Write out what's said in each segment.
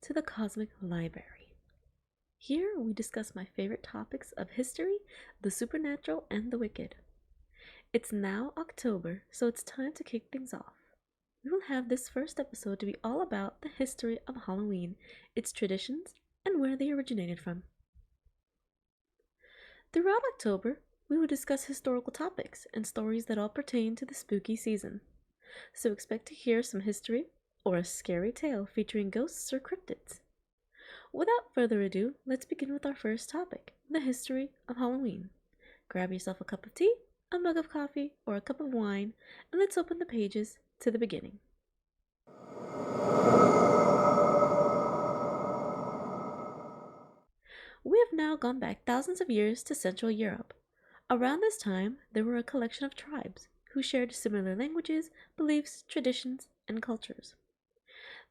to the Cosmic Library. Here we discuss my favorite topics of history, the supernatural, and the wicked. It's now October, so it's time to kick things off. We will have this first episode to be all about the history of Halloween, its traditions, and where they originated from. Throughout October, we will discuss historical topics and stories that all pertain to the spooky season. So expect to hear some history or a scary tale featuring ghosts or cryptids. Without further ado, let's begin with our first topic, the history of Halloween. Grab yourself a cup of tea, a mug of coffee, or a cup of wine, and let's open the pages to the beginning. We have now gone back thousands of years to Central Europe. Around this time, there were a collection of tribes who shared similar languages, beliefs, traditions, and cultures.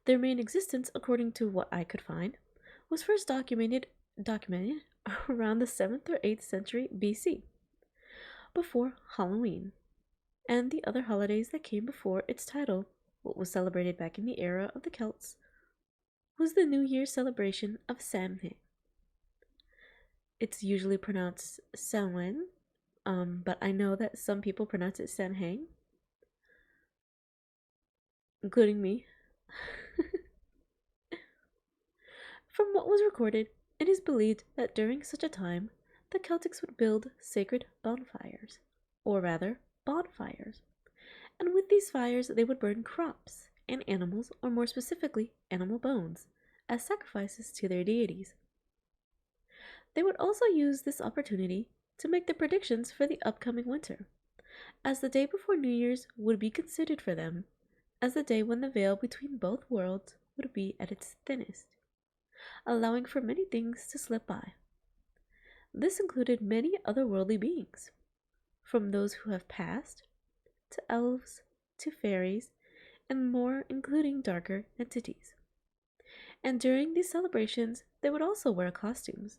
Their main existence, according to what I could find, was first documented around the 7th or 8th century BC, before Halloween, and the other holidays that came before its title. What was celebrated back in the era of the Celts was the New Year's celebration of Samhain. It's usually pronounced Samhain, but I know that some people pronounce it Samhain, including me. From what was recorded, it is believed that during such a time, the Celtics would build sacred bonfires, and with these fires they would burn crops and animals, or more specifically, animal bones, as sacrifices to their deities. They would also use this opportunity to make their predictions for the upcoming winter, as the day before New Year's would be considered for them as the day when the veil between both worlds would be at its thinnest, allowing for many things to slip by. This included many otherworldly beings, from those who have passed, to elves, to fairies, and more, including darker entities. And during these celebrations, they would also wear costumes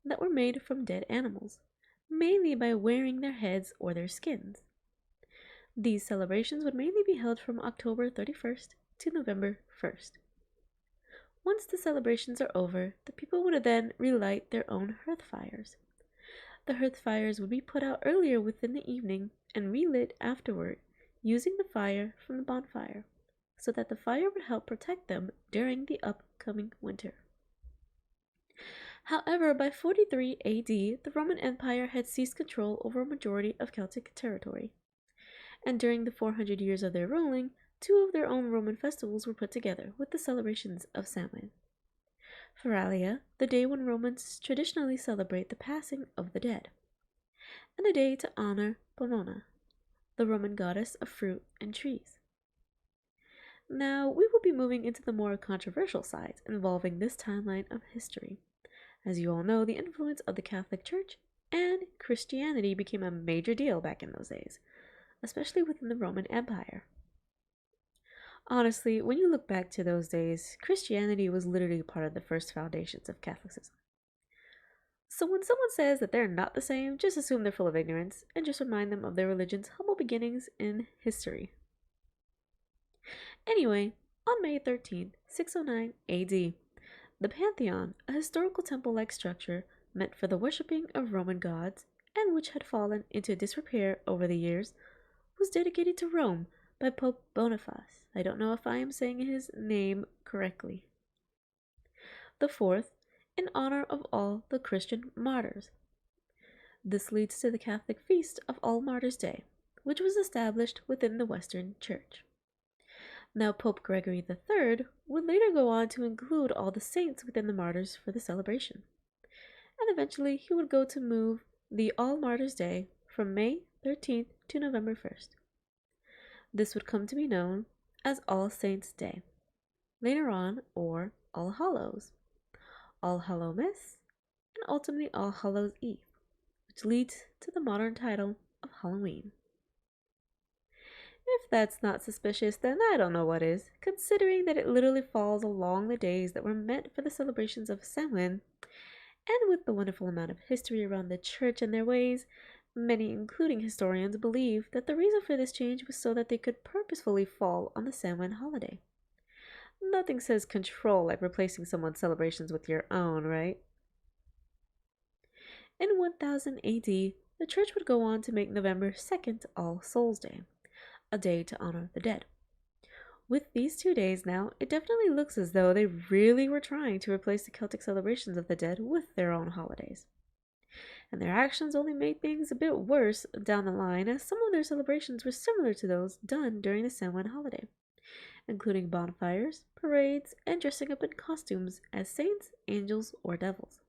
that were made from dead animals, mainly by wearing their heads or their skins. These celebrations would mainly be held from October 31st to November 1st. Once the celebrations are over, the people would then relight their own hearth fires. The hearth fires would be put out earlier within the evening and relit afterward, using the fire from the bonfire, so that the fire would help protect them during the upcoming winter. However, by 43 AD, the Roman Empire had seized control over a majority of Celtic territory, and during the 400 years of their ruling, 2 of their own Roman festivals were put together with the celebrations of Samhain. Feralia, the day when Romans traditionally celebrate the passing of the dead, and a day to honor Pomona, the Roman goddess of fruit and trees. Now, we will be moving into the more controversial sides involving this timeline of history. As you all know, the influence of the Catholic Church and Christianity became a major deal back in those days, especially within the Roman Empire. Honestly, when you look back to those days, Christianity was literally part of the first foundations of Catholicism. So when someone says that they're not the same, just assume they're full of ignorance and just remind them of their religion's humble beginnings in history. Anyway, on May 13th, 609 AD, the Pantheon, a historical temple-like structure meant for the worshipping of Roman gods and which had fallen into disrepair over the years, was dedicated to Rome by Pope Boniface. I don't know if I am saying his name correctly. The 4th, in honor of all the Christian martyrs. This leads to the Catholic Feast of All Martyrs' Day, which was established within the Western Church. Now, Pope Gregory III would later go on to include all the saints within the martyrs for the celebration, and eventually he would go to move the All Martyrs' Day from May 13th to November 1st. This would come to be known as All Saints' Day, later on, or All Hallows, All Hallowmas, and ultimately All Hallows' Eve, which leads to the modern title of Halloween. If that's not suspicious, then I don't know what is, considering that it literally falls along the days that were meant for the celebrations of Samhain, and with the wonderful amount of history around the church and their ways, many, including historians, believe that the reason for this change was so that they could purposefully fall on the Samhain holiday. Nothing says control like replacing someone's celebrations with your own, right? In 1000 AD, the church would go on to make November 2nd All Souls Day, a day to honor the dead. With these 2 days now, it definitely looks as though they really were trying to replace the Celtic celebrations of the dead with their own holidays. And their actions only made things a bit worse down the line, as some of their celebrations were similar to those done during the Samhain holiday, including bonfires, parades, and dressing up in costumes as saints, angels, or devils.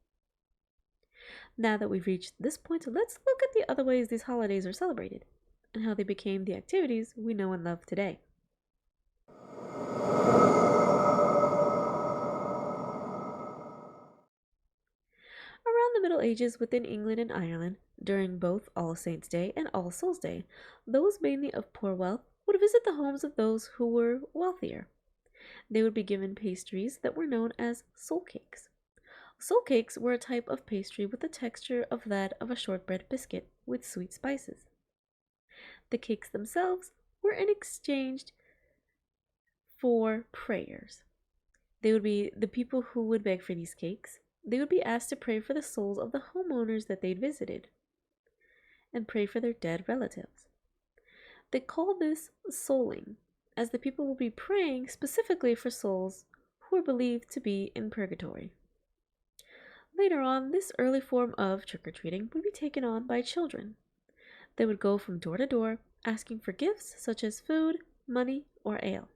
Now that we've reached this point, let's look at the other ways these holidays are celebrated, and how they became the activities we know and love today. Around the Middle Ages within England and Ireland, during both All Saints' Day and All Souls' Day, those mainly of poor wealth would visit the homes of those who were wealthier. They would be given pastries that were known as soul cakes. Soul cakes were a type of pastry with the texture of that of a shortbread biscuit with sweet spices. The cakes themselves were in exchange for prayers. They would be the people who would beg for these cakes. They would be asked to pray for the souls of the homeowners that they'd visited and pray for their dead relatives. They called this souling, as the people would be praying specifically for souls who were believed to be in purgatory. Later on, this early form of trick-or-treating would be taken on by children. They would go from door to door asking for gifts such as food, money, or ale.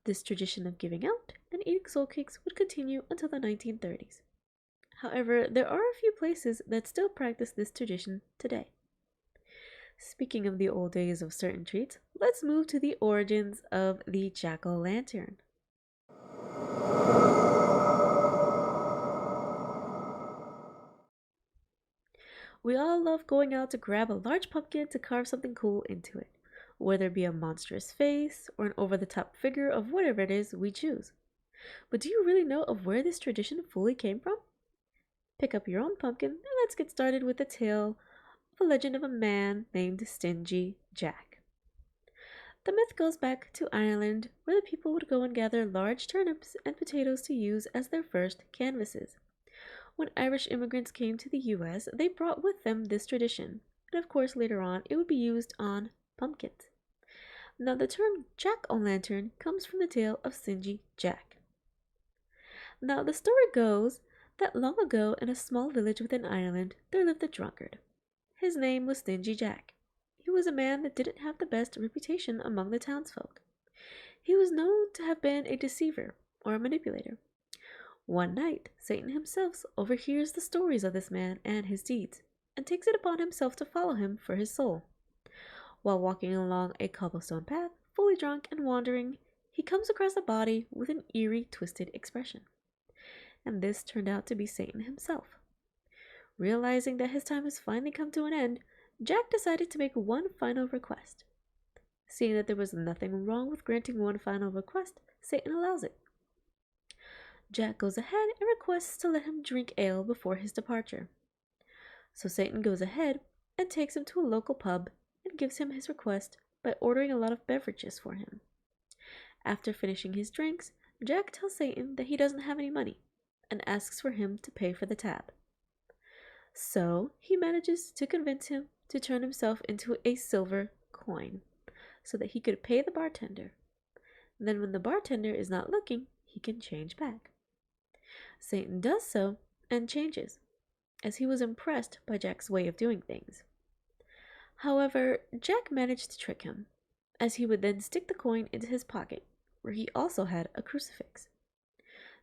This tradition of giving out and eating soul cakes would continue until the 1930s. However, there are a few places that still practice this tradition today. Speaking of the old days of certain treats, let's move to the origins of the jack-o'-lantern. We all love going out to grab a large pumpkin to carve something cool into it, whether it be a monstrous face or an over-the-top figure of whatever it is we choose. But do you really know of where this tradition fully came from? Pick up your own pumpkin and let's get started with the tale of a legend of a man named Stingy Jack. The myth goes back to Ireland, where the people would go and gather large turnips and potatoes to use as their first canvases. When Irish immigrants came to the US, they brought with them this tradition, and of course later on it would be used on pumpkins. Now the term jack-o'-lantern comes from the tale of Stingy Jack. Now the story goes that long ago in a small village within Ireland there lived a drunkard. His name was Stingy Jack. He was a man that didn't have the best reputation among the townsfolk. He was known to have been a deceiver or a manipulator. One night, Satan himself overhears the stories of this man and his deeds, and takes it upon himself to follow him for his soul. While walking along a cobblestone path, fully drunk and wandering, he comes across a body with an eerie, twisted expression. And this turned out to be Satan himself. Realizing that his time has finally come to an end, Jack decided to make one final request. Seeing that there was nothing wrong with granting one final request, Satan allows it. Jack goes ahead and requests to let him drink ale before his departure. So Satan goes ahead and takes him to a local pub and gives him his request by ordering a lot of beverages for him. After finishing his drinks, Jack tells Satan that he doesn't have any money and asks for him to pay for the tab. So he manages to convince him to turn himself into a silver coin so that he could pay the bartender. Then when the bartender is not looking, he can change back. Satan does so and changes, as he was impressed by Jack's way of doing things. However, Jack managed to trick him, as he would then stick the coin into his pocket, where he also had a crucifix.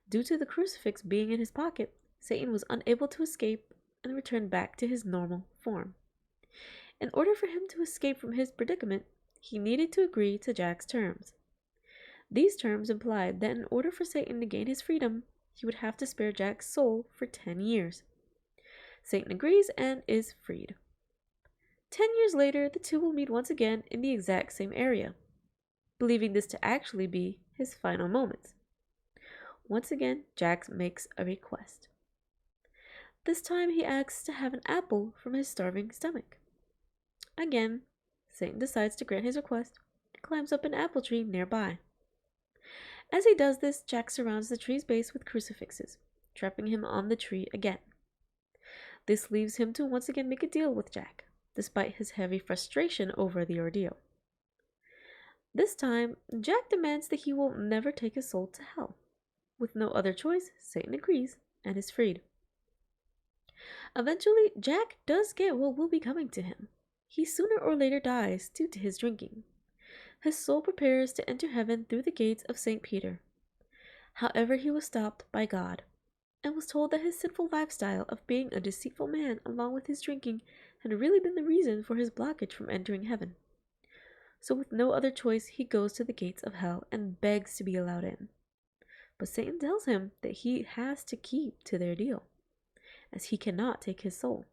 Due to the crucifix being in his pocket, Satan was unable to escape and returned back to his normal form. In order for him to escape from his predicament, he needed to agree to Jack's terms. These terms implied that in order for Satan to gain his freedom, he would have to spare Jack's soul for 10 years. Satan agrees and is freed. 10 years later, the two will meet once again in the exact same area, believing this to actually be his final moments. Once again, Jack makes a request. This time he asks to have an apple from his starving stomach. Again, Satan decides to grant his request and climbs up an apple tree nearby. As he does this, Jack surrounds the tree's base with crucifixes, trapping him on the tree again. This leaves him to once again make a deal with Jack, despite his heavy frustration over the ordeal. This time, Jack demands that he will never take his soul to hell. With no other choice, Satan agrees and is freed. Eventually, Jack does get what will be coming to him. He sooner or later dies due to his drinking. His soul prepares to enter heaven through the gates of St. Peter. However, he was stopped by God and was told that his sinful lifestyle of being a deceitful man along with his drinking had really been the reason for his blockage from entering heaven. So with no other choice, he goes to the gates of hell and begs to be allowed in. But Satan tells him that he has to keep to their deal, as he cannot take his soul.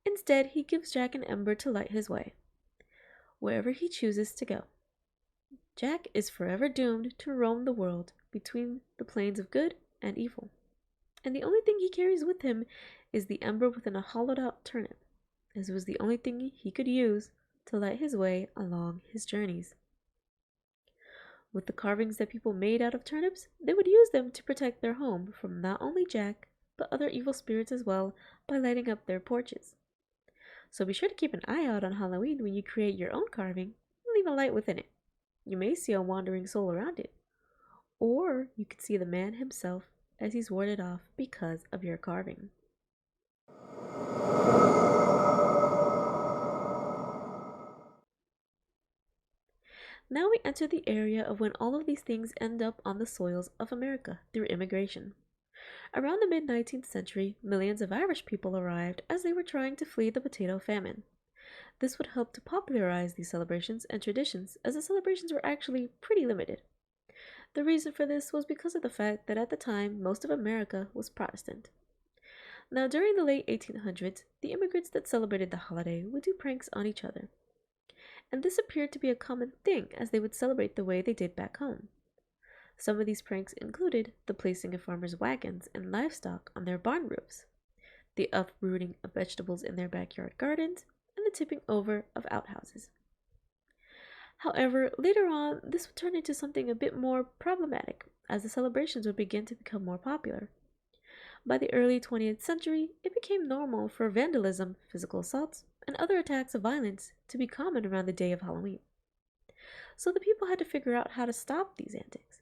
Instead, he gives Jack an ember to light his way, wherever he chooses to go. Jack is forever doomed to roam the world between the planes of good and evil, and the only thing he carries with him is the ember within a hollowed out turnip, as it was the only thing he could use to light his way along his journeys. With the carvings that people made out of turnips, they would use them to protect their home from not only Jack, but other evil spirits as well by lighting up their porches. So be sure to keep an eye out on Halloween when you create your own carving and leave a light within it. You may see a wandering soul around it, or you could see the man himself as he's warded off because of your carving. Now we enter the area of when all of these things end up on the soils of America through immigration. Around the mid-19th century, millions of Irish people arrived as they were trying to flee the potato famine. This would help to popularize these celebrations and traditions, as the celebrations were actually pretty limited. The reason for this was because of the fact that at the time, most of America was Protestant. Now, during the late 1800s, the immigrants that celebrated the holiday would do pranks on each other. And this appeared to be a common thing as they would celebrate the way they did back home. Some of these pranks included the placing of farmers' wagons and livestock on their barn roofs, the uprooting of vegetables in their backyard gardens, and the tipping over of outhouses. However, later on, this would turn into something a bit more problematic as the celebrations would begin to become more popular. By the early 20th century, it became normal for vandalism, physical assaults, and other attacks of violence to be common around the day of Halloween. So the people had to figure out how to stop these antics,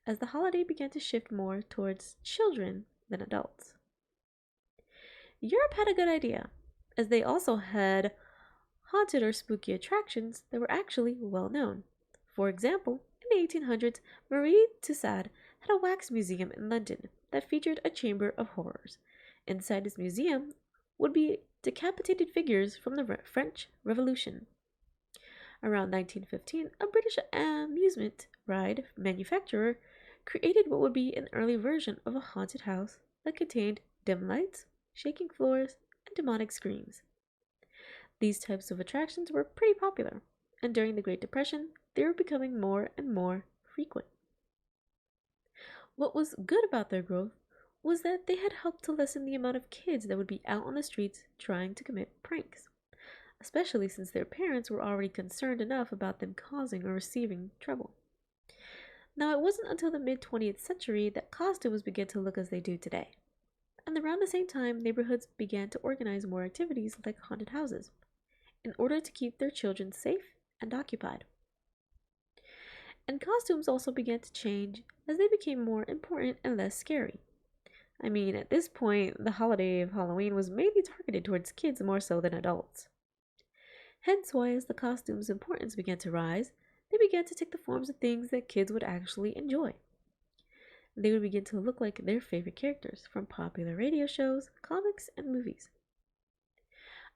as the holiday began to shift more towards children than adults. Europe had a good idea, as they also had haunted or spooky attractions that were actually well known. For example, in the 1800s, Marie Tussaud had a wax museum in London that featured a chamber of horrors. Inside this museum would be decapitated figures from the French Revolution. Around 1915, a British amusement ride manufacturer created what would be an early version of a haunted house that contained dim lights, shaking floors, and demonic screams. These types of attractions were pretty popular, and during the Great Depression, they were becoming more and more frequent. What was good about their growth was that they had helped to lessen the amount of kids that would be out on the streets trying to commit pranks, especially since their parents were already concerned enough about them causing or receiving trouble. Now, it wasn't until the mid-20th century that costumes began to look as they do today. And around the same time, neighborhoods began to organize more activities like haunted houses, in order to keep their children safe and occupied. And costumes also began to change as they became more important and less scary. I mean, at this point, the holiday of Halloween was mainly targeted towards kids more so than adults. Hence why, as the costumes' importance began to rise, they began to take the forms of things that kids would actually enjoy. They would begin to look like their favorite characters from popular radio shows, comics, and movies.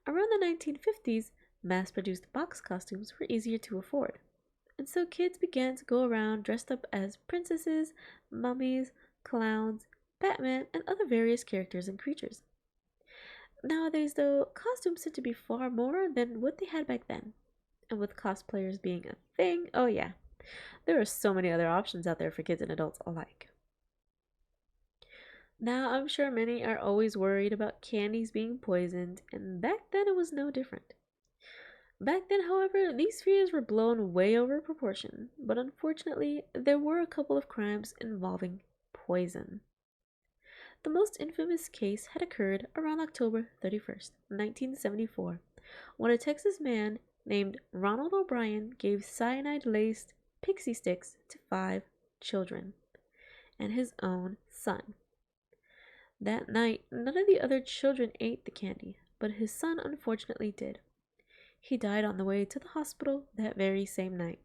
Around the 1950s, mass-produced box costumes were easier to afford, and so kids began to go around dressed up as princesses, mummies, clowns, Batman, and other various characters and creatures. Nowadays, though, costumes tend to be far more than what they had back then. And with cosplayers being a thing, oh yeah, there are so many other options out there for kids and adults alike. Now, I'm sure many are always worried about candies being poisoned, and back then it was no different. Back then, however, these fears were blown way over proportion, but unfortunately, there were a couple of crimes involving poison. The most infamous case had occurred around October 31st, 1974, when a Texas man named Ronald O'Brien gave cyanide-laced pixie sticks to 5 children and his own son. That night, none of the other children ate the candy, but his son unfortunately did. He died on the way to the hospital that very same night.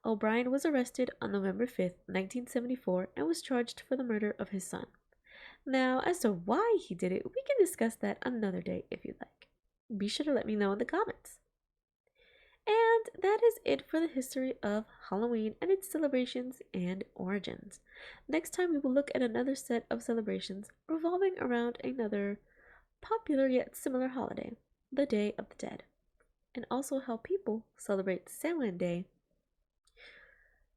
O'Brien was arrested on November 5th, 1974, and was charged for the murder of his son. Now, as to why he did it, we can discuss that another day if you'd like. Be sure to let me know in the comments. And that is it for the history of Halloween and its celebrations and origins. Next time we will look at another set of celebrations revolving around another popular yet similar holiday, the Day of the Dead, and also how people celebrate Samhain Day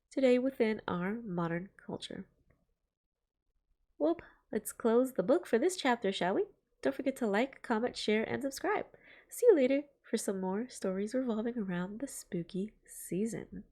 today within our modern culture. Well, let's close the book for this chapter, shall we? Don't forget to like, comment, share, and subscribe. See you later for some more stories revolving around the spooky season.